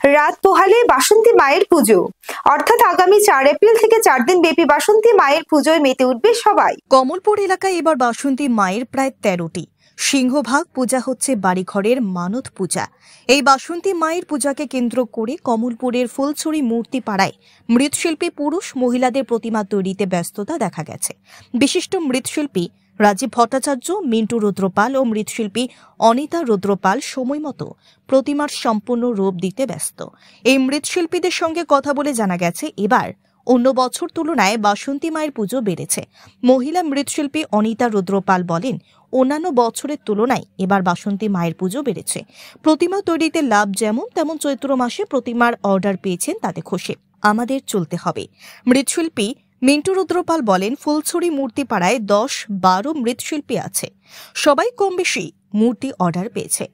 রাত পোহালে বাসন্তী মায়ের পুজো, অর্থাৎ আগামী 4 এপ্রিল থেকে 4 দিন ব্যাপী বাসন্তী মায়ের পুজোয় মেতে উঠবে সবাই। কমলপুর এলাকায় এবার বাসন্তী মায়ের প্রায় 13টি সিংহভাগ পূজা হচ্ছে বাড়িঘরের মানত পূজা। এই বাসন্তী মায়ের পূজাকে কেন্দ্র করে কমলপুরের ফুলছড়ি মূর্তি পাড়ায় মৃৎশিল্পী পুরুষ মহিলাদের প্রতিমা তৈরিতে ব্যস্ততা দেখা গেছে। বিশিষ্ট মৃৎশিল্পী রাজীব ভট্টাচার্য, মিন্টু রুদ্রপাল ও মৃৎশিল্পী অনিতা রুদ্রপাল সময় মতো প্রতিমার সম্পূর্ণ রূপ দিতে ব্যস্ত। এই মৃৎশিল্পীদের সঙ্গে কথা বলে জানা গেছে, এবার অন্য বছর তুলনায় বাসন্তী মায়ের পুজো বেড়েছে। মহিলা মৃৎশিল্পী অনিতা রুদ্রপাল বলেন, অন্যান্য বছরের তুলনায় এবার বাসন্তী মায়ের পুজো বেড়েছে। প্রতিমা তৈরিতে লাভ যেমন তেমন চৈত্র মাসে প্রতিমার অর্ডার পেয়েছেন, তাতে খুশি। আমাদের চলতে হবে। মৃৎশিল্পী মিন্টু রুদ্রপাল বলেন, ফুলছড়ি মূর্তি পাড়ায় 10-12 মৃৎশিল্পী আছে, সবাই কম বেশি মূর্তি অর্ডার পেয়েছে।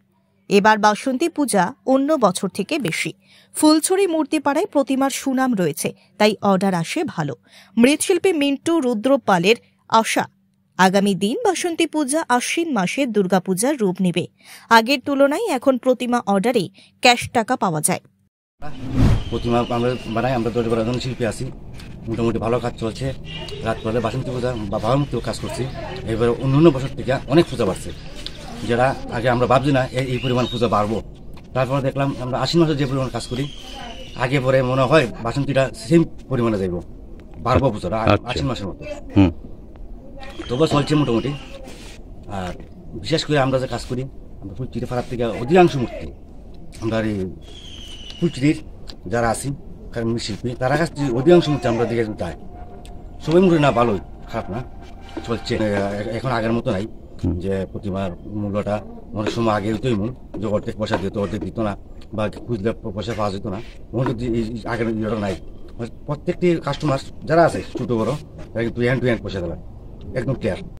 এবার বাসন্তী পূজা অন্য বছর থেকে বেশি। ফুলছড়ি মূর্তি পাড়ায় প্রতিমার সুনাম রয়েছে, তাই অর্ডার আসে ভালো। মৃৎশিল্পী মিন্টু রুদ্রপালের আশা, আগামী দিন বাসন্তী পূজা আশ্বিন মাসে দুর্গাপূজার রূপ নেবে। আগের তুলনায় এখন প্রতিমা অর্ডারে ক্যাশ টাকা পাওয়া যায়। প্রতিমা আমরা বানাই, আমরা 10-12 জন শিল্পী আছি, মোটামুটি ভালো কাজ চলছে। রাত পরে বাসন্তী পূজা বা বাবার মতো কাজ করছি। এবার অন্য বছর থেকে অনেক পূজা বাড়ছে, যেটা আগে আমরা ভাবছি না এই পরিমাণ পূজা বাড়বো। তারপরে দেখলাম আমরা আশ্বিন মাসে যে পরিমাণ কাজ করি, আগে পরে মনে হয় বাসন্তীটা সেম পরিমাণে যাইব, বাড়বো পূজাটা আশ্বিন মাসের মতো। তবুও চলছে মোটামুটি। আর বিশেষ করে আমরা যে কাজ করি, আমরা ফুলচিরি ফাড়ার থেকে অধিকাংশ মূর্তি আমরা এই ফুলচিরির যারা আছি শিল্পী, তারা কাছে অধিকাংশ মূর্তি আমরা দিকে যাই। সবাই মূর্তি না ভালোই, খারাপ না, চলছে। এখন আগের মতো নাই যে প্রতিমার মূল্যটা অনেক সময় আগে হইতোই মূল, যে অর্ধেক পয়সা দিত, অর্ধেক দিত না, বা খুঁজলে পয়সা পাওয়া যেত না। আগের ইয়েটা নাই। প্রত্যেকটি কাস্টমার যারা আছে ছোট বড়, কিন্তু হ্যান্ড টু হ্যান্ড পয়সা দেওয়া একদম ক্লিয়ার।